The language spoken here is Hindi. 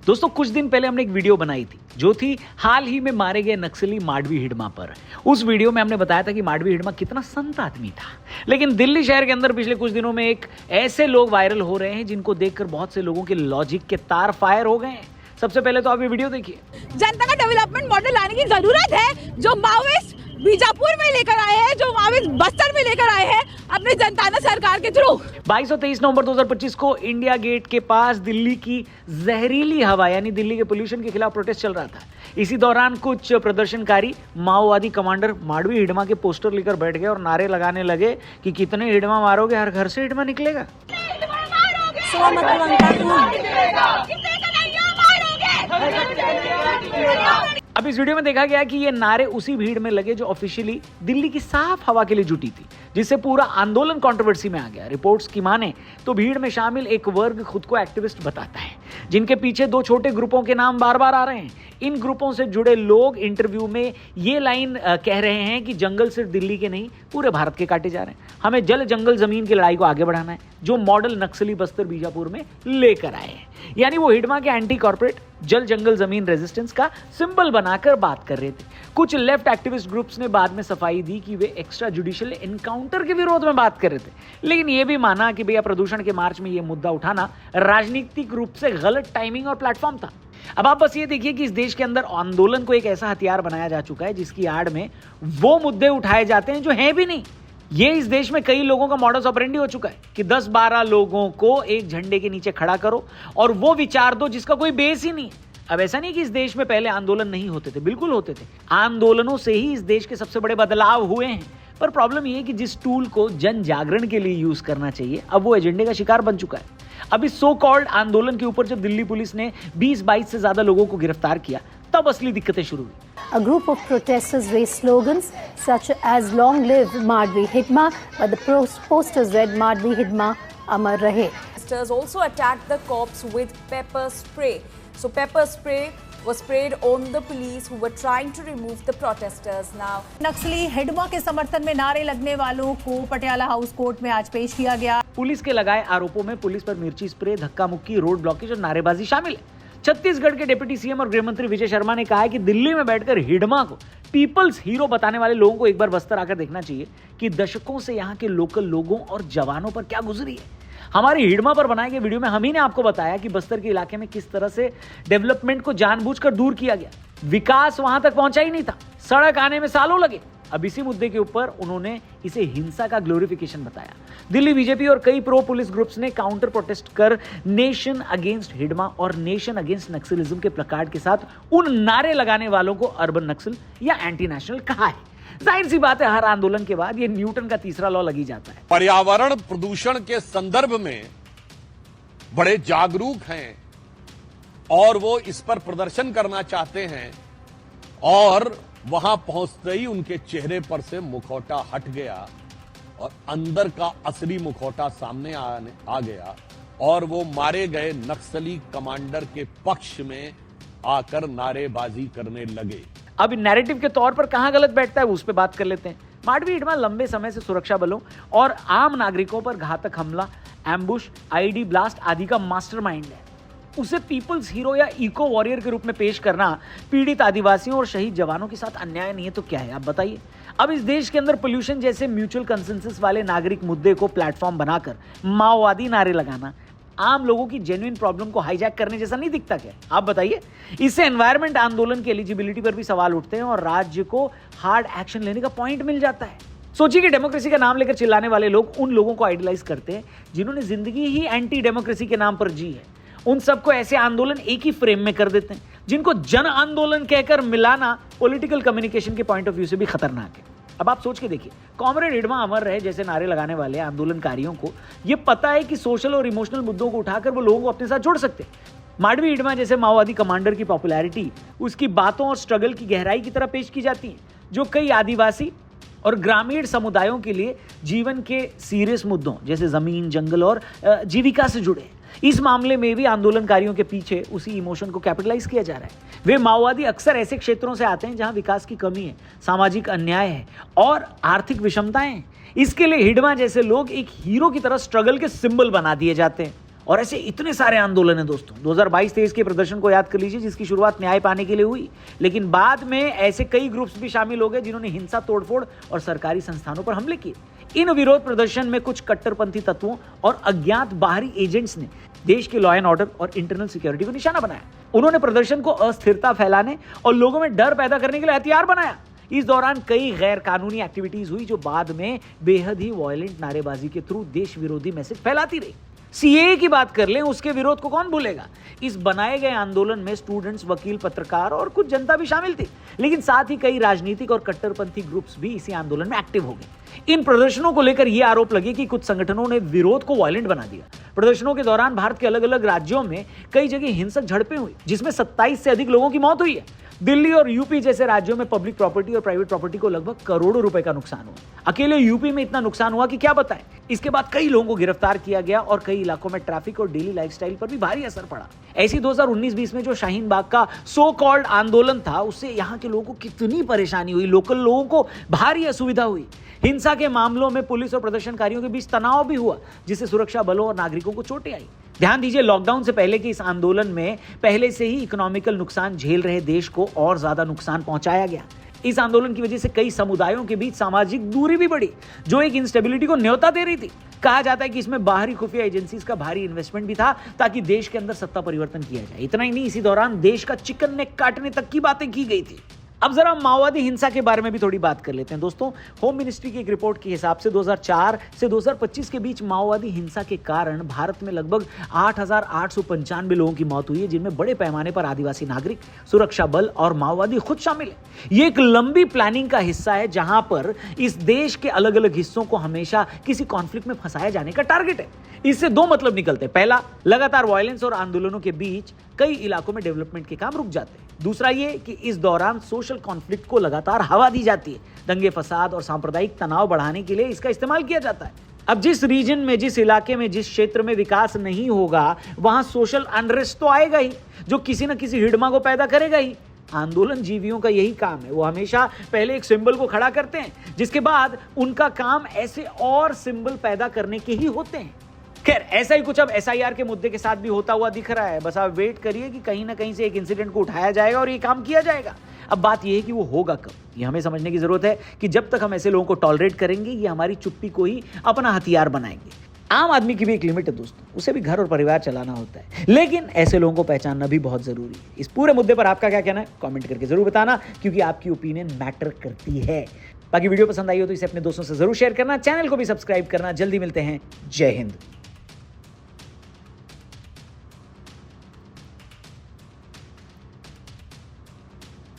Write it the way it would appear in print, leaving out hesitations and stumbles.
दोस्तों कुछ दिन पहले हमने एक वीडियो बनाई थी जो थी हाल ही में मारे गए नक्सली माडवी हिडमा पर। उस वीडियो में हमने बताया था कि माडवी हिडमा कितना संत आदमी था, लेकिन दिल्ली शहर के अंदर पिछले कुछ दिनों में एक ऐसे लोग वायरल हो रहे हैं जिनको देखकर बहुत से लोगों के लॉजिक के तार फायर हो गए हैं। सबसे पहले तो आप ये वीडियो देखिए। जनता का डेवलपमेंट मॉडल लाने की जरूरत है। जो माओवादिस्ट बीजापुर में लेकर आए हैं, जो माओवादिस्ट बस्तर में लेकर आए हैं अपने जनता सरकार के थ्रू। 22 और 23 नवंबर 2025 को इंडिया गेट के पास दिल्ली की जहरीली हवा यानी दिल्ली के पोल्यूशन के खिलाफ प्रोटेस्ट चल रहा था। इसी दौरान कुछ प्रदर्शनकारी माओवादी कमांडर माडवी हिडमा के पोस्टर लेकर बैठ गए और नारे लगाने लगे कि कितने हिडमा मारोगे, हर घर से हिडमा निकलेगा। अब इस वीडियो में देखा गया कि ये नारे उसी भीड़ में लगे जो ऑफिशियली दिल्ली की साफ हवा के लिए जुटी थी, जिससे पूरा आंदोलन कंट्रोवर्सी में आ गया। रिपोर्ट्स की माने तो भीड़ में शामिल एक वर्ग खुद को एक्टिविस्ट बताता है, जिनके पीछे दो छोटे ग्रुपों के नाम बार बार आ रहे हैं। इन ग्रुपों से जुड़े लोग इंटरव्यू में ये लाइन कह रहे हैं कि जंगल सिर्फ दिल्ली के नहीं पूरे भारत के काटे जा रहे हैं, हमें जल जंगल जमीन की लड़ाई को आगे बढ़ाना है, जो मॉडल नक्सली बस्तर बीजापुर में लेकर आए हैं। यानी वो हिडमा के एंटी कॉर्पोरेट जल जंगल जमीन रेजिस्टेंस का सिंबल बनाकर बात कर रहे थे। कुछ लेफ्ट एक्टिविस्ट ग्रुप्स ने बाद में सफाई दी कि वे एक्स्ट्रा जुडिशियल एनकाउंटर के विरोध में बात कर रहे थे, लेकिन ये भी माना कि भैया प्रदूषण के मार्च में ये मुद्दा उठाना राजनीतिक रूप से गलत टाइमिंग और प्लेटफॉर्म था। अब आप बस ये देखिए कि इस देश के अंदर आंदोलन को एक ऐसा हथियार बनाया जा चुका है जिसकी आड़ में वो मुद्दे उठाए जाते हैं जो हैं भी नहीं। ये इस देश में कई लोगों का मॉडस ऑपरेंडी हो चुका है कि 10-12 लोगों को एक झंडे के नीचे खड़ा करो और वो विचार दो जिसका कोई बेस ही नहीं। अब ऐसा नहीं कि इस देश में पहले आंदोलन नहीं होते थे, बिल्कुल होते थे। आंदोलनों से ही इस देश के सबसे बड़े बदलाव हुए हैं। पर प्रॉब्लम यह है कि जिस टूल को जन जागरण के लिए यूज करना चाहिए अब वो एजेंडे का शिकार बन चुका है। अब इस सो कॉल्ड आंदोलन के ऊपर जब दिल्ली पुलिस ने 20-22 से ज्यादा लोगों को गिरफ्तार किया तब असली दिक्कतें शुरू हुई। A group of protesters raised slogans such as "Long live Madhvi Hidma," but the posters read "Madhvi Hidma Amar Rahe." Protesters also attacked the cops with pepper spray. So pepper spray was sprayed on the police who were trying to remove the protesters. Now नक्सली हिडमा के समर्थन में नारे लगने वालों को पटियाला हाउस कोर्ट में आज पेश किया गया। पुलिस के लगाए आरोपों में पुलिस पर मिर्ची स्प्रे, धक्का मुक्की, रोड ब्लॉकेज और नारेबाजी शामिल है। छत्तीसगढ़ के डिप्टी सीएम और गृह मंत्री विजय शर्मा ने कहा है कि दिल्ली में बैठकर हिडमा को पीपल्स हीरो बताने वाले लोगों को एक बार बस्तर आकर देखना चाहिए कि दशकों से यहाँ के लोकल लोगों और जवानों पर क्या गुजरी है। हमारी हिडमा पर बनाए गए वीडियो में हम ही ने आपको बताया कि बस्तर के इलाके में किस तरह से डेवलपमेंट को जानबूझकर दूर किया गया। विकास वहां तक पहुंचा ही नहीं था, सड़क आने में सालों लगे। अब इसी मुद्दे के ऊपर उन्होंने इसे हिंसा का ग्लोरिफिकेशन बताया। दिल्ली बीजेपी और कई प्रो पुलिस ग्रुप्स ने काउंटर प्रोटेस्ट कर नेशन अगेंस्ट हिडमा और नेशन अगेंस्ट नक्सलिज्म के प्लकार्ड के साथ उन नारे लगाने वालों को अर्बन नक्सल या एंटी नेशनल कहा है। जाहिर सी बात है, हर आंदोलन के बाद ये न्यूटन का तीसरा लॉ लगी जाता है। पर्यावरण प्रदूषण के संदर्भ में बड़े जागरूक हैं और वो इस पर प्रदर्शन करना चाहते हैं और वहां पहुंचते ही उनके चेहरे पर से मुखौटा हट गया और अंदर का असली मुखौटा सामने आ गया और वो मारे गए नक्सली कमांडर के पक्ष में आकर नारेबाजी करने लगे। अब नैरेटिव के तौर पर कहां गलत बैठता है उस पर बात कर लेते हैं। माडवी हिडमा लंबे समय से सुरक्षा बलों और आम नागरिकों पर घातक हमला, एम्बुश, आईडी ब्लास्ट आदि का मास्टरमाइंड है। उसे पीपल्स हीरो या इको वॉरियर के रूप में पेश करना पीड़ित आदिवासियों और शहीद जवानों के साथ अन्याय नहीं है तो क्या है, आप बताइए। अब इस देश के अंदर पोल्यूशन जैसे म्यूचुअल कंसेंसस वाले नागरिक मुद्दे को प्लेटफॉर्म बनाकर माओवादी नारे लगाना आम लोगों की जेन्युइन प्रॉब्लम को हाईजैक करने जैसा नहीं दिखता क्या, आप बताइए। इससे एनवायरमेंट आंदोलन की एलिजिबिलिटी पर भी सवाल उठते हैं और राज्य को हार्ड एक्शन लेने का पॉइंट मिल जाता है। सोचिए कि डेमोक्रेसी का नाम लेकर चिल्लाने वाले लोग उन लोगों को आइडियलाइज करते हैं जिन्होंने जिंदगी ही एंटी डेमोक्रेसी के नाम पर जी है। उन सबको ऐसे आंदोलन एक ही फ्रेम में कर देते हैं जिनको जन आंदोलन कहकर मिलाना पॉलिटिकल कम्युनिकेशन के पॉइंट ऑफ व्यू से भी खतरनाक है। अब आप सोच के देखिए, कॉमरेड हिडमा अमर रहे जैसे नारे लगाने वाले आंदोलनकारियों को यह पता है कि सोशल और इमोशनल मुद्दों को उठाकर वो लोगों को अपने साथ जोड़ सकते हैं। माडवी हिडमा जैसे माओवादी कमांडर की पॉपुलैरिटी उसकी बातों और स्ट्रगल की गहराई की तरह पेश की जाती है, जो कई आदिवासी और ग्रामीण समुदायों के लिए जीवन के सीरियस मुद्दों जैसे जमीन, जंगल और जीविका से जुड़े। इस मामले में भी आंदोलनकारियों के पीछे उसी इमोशन को कैपिटलाइज किया जा रहा है। वे माओवादी अक्सर ऐसे क्षेत्रों से आते हैं जहां विकास की कमी है, सामाजिक अन्याय है और आर्थिक विषमताएं हैं। इसके लिए हिडमा जैसे लोग एक हीरो की तरह स्ट्रगल के सिंबल बना दिए जाते हैं और ऐसे इतने सारे आंदोलन हैं दोस्तों। 2022-23 के प्रदर्शन को याद कर लीजिए, जिसकी शुरुआत न्याय पाने के लिए हुई, लेकिन बाद में ऐसे कई ग्रुप्स भी शामिल हो गए जिन्होंने हिंसा, तोड़फोड़ और सरकारी संस्थानों पर हमले किए। इन विरोध प्रदर्शन में कुछ कट्टरपंथी तत्वों और अज्ञात बाहरी एजेंट्स ने देश के लॉ एंड ऑर्डर और इंटरनल सिक्योरिटी को निशाना बनाया। उन्होंने प्रदर्शन को अस्थिरता फैलाने और लोगों में डर पैदा करने के लिए हथियार बनाया। इस दौरान कई गैर कानूनी एक्टिविटीज हुई जो बाद में बेहद ही वायलेंट नारेबाजी के थ्रू देश विरोधी मैसेज फैलाती रही। सीएए की बात कर लें, उसके विरोध को कौन भूलेगा। इस बनाए गए आंदोलन में स्टूडेंट्स, वकील, पत्रकार और कुछ जनता भी शामिल थी, लेकिन साथ ही कई राजनीतिक और कट्टरपंथी ग्रुप्स भी इसी आंदोलन में एक्टिव हो गए। इन प्रदर्शनों को लेकर यह आरोप लगे कि कुछ संगठनों ने विरोध को वायलेंट बना दिया। प्रदर्शनों के दौरान भारत के अलग अलग राज्यों में कई जगह हिंसक झड़पें हुई, जिसमें 27 से अधिक लोगों की मौत हुई है। दिल्ली और यूपी जैसे राज्यों में पब्लिक प्रॉपर्टी और प्राइवेट प्रॉपर्टी को लगभग करोड़ों रुपए का नुकसान हुआ। अकेले यूपी में इतना नुकसान हुआ कि क्या बताएं। इसके बाद कई लोगों को गिरफ्तार किया गया और कई इलाकों में ट्रैफिक और डेली लाइफस्टाइल पर भी भारी असर पड़ा। ऐसी 2019-20 में जो शाहीन बाग का सो कॉल्ड आंदोलन था, उससे यहाँ के लोगों को कितनी परेशानी हुई, लोकल लोगों को भारी असुविधा हुई। हिंसा के मामलों में पुलिस और प्रदर्शनकारियों के बीच तनाव भी हुआ, जिससे सुरक्षा बलों और नागरिकों को चोटें आई। ध्यान दीजिए, लॉकडाउन से पहले के इस आंदोलन में पहले से ही इकोनॉमिकल नुकसान झेल रहे देश को और ज्यादा नुकसान पहुंचाया गया। इस आंदोलन की वजह से कई समुदायों के बीच सामाजिक दूरी भी बढ़ी, जो एक इंस्टेबिलिटी को न्योता दे रही थी। कहा जाता है कि इसमें बाहरी खुफिया एजेंसीज का भारी इन्वेस्टमेंट भी था, ताकि देश के अंदर सत्ता परिवर्तन किया जाए। इतना ही नहीं, इसी दौरान देश का चिकन नेक काटने तक की बातें की गई थी। अब जरा माओवादी हिंसा के बारे में भी थोड़ी बात कर लेते हैं दोस्तों। होम मिनिस्ट्री की एक रिपोर्ट के हिसाब से 2004 से 2025 के बीच माओवादी हिंसा के कारण भारत में लगभग 8,895 लोगों की मौत हुई है, जिनमें बड़े पैमाने पर आदिवासी नागरिक, सुरक्षा बल और माओवादी खुद शामिल है। ये एक लंबी प्लानिंग का हिस्सा है, जहां पर इस देश के अलग अलग हिस्सों को हमेशा किसी कॉन्फ्लिक्ट में फंसाया जाने का टारगेट है। इससे दो मतलब निकलते हैं। पहला, लगातार वायलेंस और आंदोलनों के बीच कई इलाकों में डेवलपमेंट के काम रुक जाते हैं। दूसरा ये कि इस दौरान सोशल कॉन्फ्लिक्ट को लगातार हवा दी जाती है। दंगे, फसाद और सांप्रदायिक तनाव बढ़ाने के लिए इसका इस्तेमाल किया जाता है। अब जिस रीजन में, जिस इलाके में, जिस क्षेत्र में विकास नहीं होगा, वहां सोशल अनरेस्ट तो आएगा ही, जो किसी न किसी हिडमा को पैदा करेगा ही। आंदोलन जीवियों का यही काम है। वो हमेशा पहले एक सिंबल को खड़ा करते हैं, जिसके बाद उनका काम ऐसे और सिंबल पैदा करने के ही होते हैं। खैर, ऐसा ही कुछ अब एसआईआर के मुद्दे के साथ भी होता हुआ दिख रहा है। बस आप वेट करिए कि कहीं ना कहीं से एक इंसिडेंट को उठाया जाएगा और ये काम किया जाएगा। अब बात यह है कि वो होगा कब, ये हमें समझने की जरूरत है कि जब तक हम ऐसे लोगों को टॉलरेट करेंगे, ये हमारी चुप्पी को ही अपना हथियार बनाएंगे। आम आदमी की भी एक लिमिट है दोस्तों, उसे भी घर और परिवार चलाना होता है, लेकिन ऐसे लोगों को पहचानना भी बहुत जरूरी है। इस पूरे मुद्दे पर आपका क्या कहना है, कमेंट करके जरूर बताना, क्योंकि आपकी ओपिनियन मैटर करती है। बाकी वीडियो पसंद आई हो तो इसे अपने दोस्तों से जरूर शेयर करना, चैनल को भी सब्सक्राइब करना। जल्दी मिलते हैं। जय हिंद।